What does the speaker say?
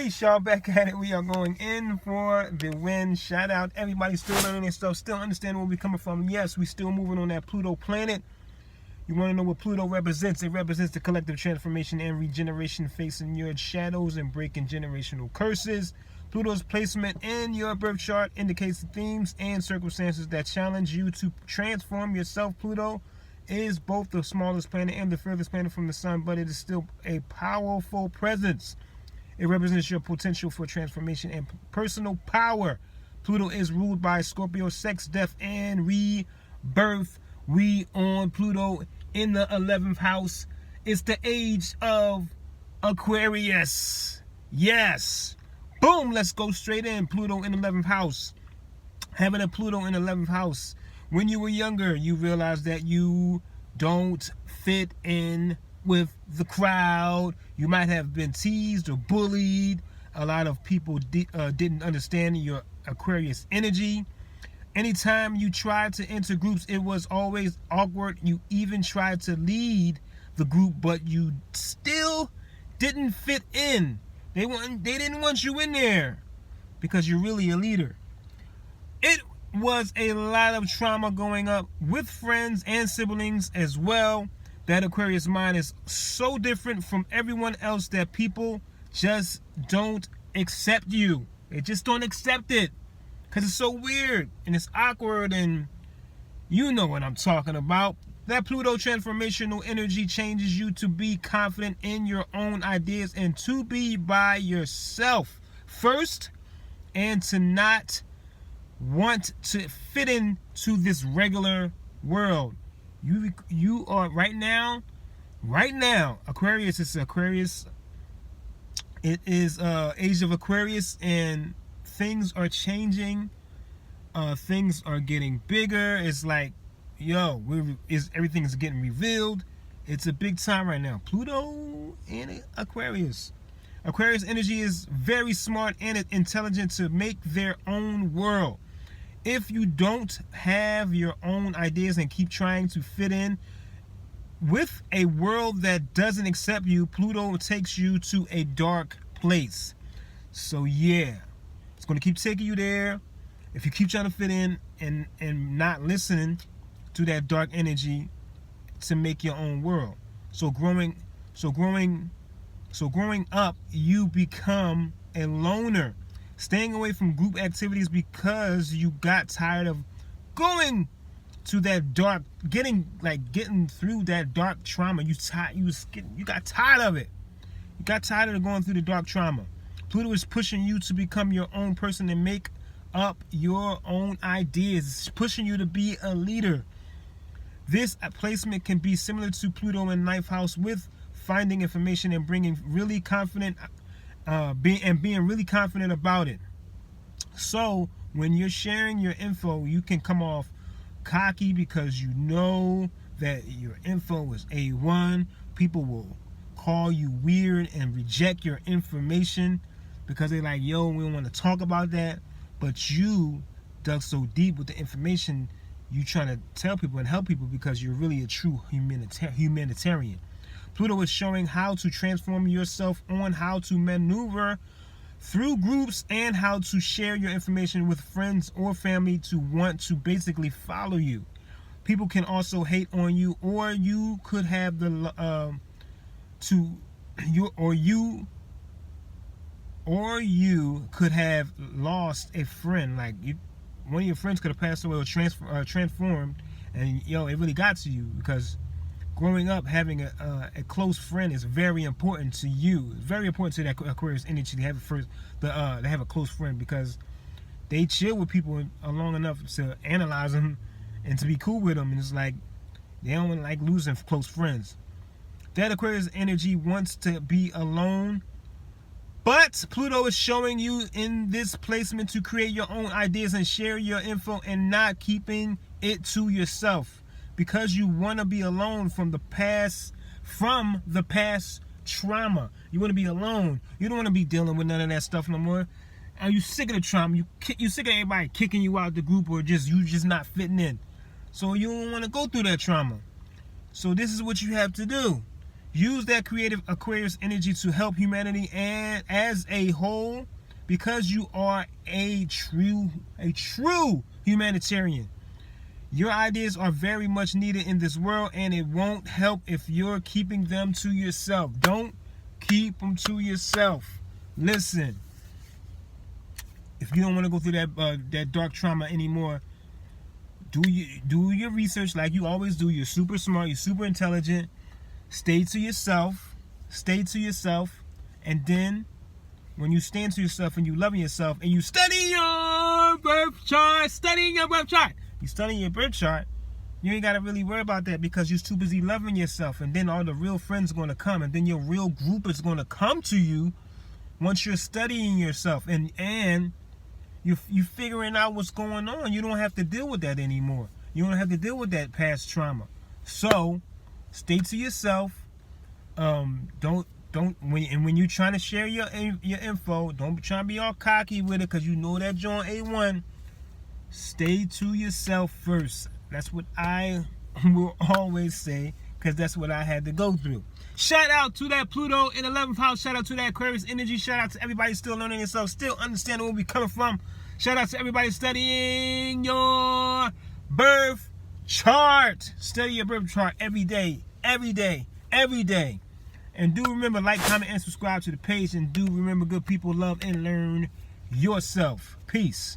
Peace, y'all. Back at it. We are going in for the win. Shout out everybody still learning their stuff, still understanding where we're coming from. Yes, we still moving on that Pluto planet. You want to know what Pluto represents? It represents the collective transformation and regeneration, facing your shadows and breaking generational curses. Pluto's placement in your birth chart indicates the themes and circumstances that challenge you to transform yourself. Pluto is both the smallest planet and the furthest planet from the sun, but it is still a powerful presence. It represents your potential for transformation and personal power. Pluto is ruled by Scorpio, sex, death, and rebirth. We on Pluto in the 11th house. It's the age of Aquarius. Yes. Boom, let's go straight in. Pluto in the 11th house. Having a Pluto in the 11th house. When you were younger, you realized that you don't fit in with the crowd. You might have been teased or bullied. A lot of people didn't understand your Aquarius energy. Anytime you tried to enter groups, it was always awkward. You even tried to lead the group, but you still didn't fit in. They didn't want you in there because you're really a leader. It was a lot of trauma going up with friends and siblings as well. That Aquarius mind is so different from everyone else that people just don't accept you. They just don't accept it because it's so weird and it's awkward, and you know what I'm talking about. That Pluto transformational energy changes you to be confident in your own ideas and to be by yourself first, and to not want to fit into this regular world. You are right now, Aquarius is Aquarius. It is age of Aquarius, and things are changing. Things are getting bigger. It's like, yo, everything is getting revealed. It's a big time right now. Pluto and Aquarius. Aquarius energy is very smart and intelligent to make their own world. If you don't have your own ideas and keep trying to fit in with a world that doesn't accept you, Pluto takes you to a dark place. So yeah, it's going to keep taking you there. If you keep trying to fit in and not listening to that dark energy to make your own world. So growing up, you become a loner. Staying away from group activities because you got tired of going to that dark, getting through that dark trauma. You got tired of it. You got tired of going through the dark trauma. Pluto is pushing you to become your own person and make up your own ideas. It's pushing you to be a leader. This placement can be similar to Pluto in 9th house, with finding information and being really confident about it. So when you're sharing your info, you can come off cocky because you know that your info is A1. People will call you weird and reject your information because they're like, yo, we don't want to talk about that. But you dug so deep with the information you trying to tell people and help people because you're really a true humanitarian. Pluto is showing how to transform yourself, on how to maneuver through groups, and how to share your information with friends or family to want to basically follow you. People can also hate on you, or you could have you could have lost a friend. Like one of your friends could have passed away or transformed, and it really got to you because growing up, having a close friend is very important to you. It's very important to that Aquarius energy to have a close friend because they chill with people long enough to analyze them and to be cool with them. And it's like they don't like losing close friends. That Aquarius energy wants to be alone, but Pluto is showing you in this placement to create your own ideas and share your info and not keeping it to yourself. Because you want to be alone from the past trauma. You want to be alone. You don't want to be dealing with none of that stuff no more. Are you sick of the trauma? You sick of everybody kicking you out the group, or you just not fitting in? So you don't want to go through that trauma. So this is what you have to do. Use that creative Aquarius energy to help humanity and as a whole, because you are a true humanitarian. Your ideas are very much needed in this world, and it won't help if you're keeping them to yourself. Don't keep them to yourself. Listen, if you don't want to go through that dark trauma anymore, do your research like you always do. You're super smart. You're super intelligent. Stay to yourself. Stay to yourself. And then when you stand to yourself and you loving yourself and you study your birth chart, you study your birth chart, you ain't got to really worry about that because you're too busy loving yourself. And then all the real friends are going to come. And then your real group is going to come to you once you're studying yourself. And you figuring out what's going on. You don't have to deal with that anymore. You don't have to deal with that past trauma. So stay to yourself. When you're trying to share your info, don't try to be all cocky with it because you know that you're on A1. Stay to yourself first. That's what I will always say because that's what I had to go through. Shout out to that Pluto in 11th house. Shout out to that Aquarius energy. Shout out to everybody still learning yourself, still understanding where we're coming from. Shout out to everybody studying your birth chart. Study your birth chart every day, every day, every day. And do remember, like, comment, and subscribe to the page. And do remember, good people, love and learn yourself. Peace.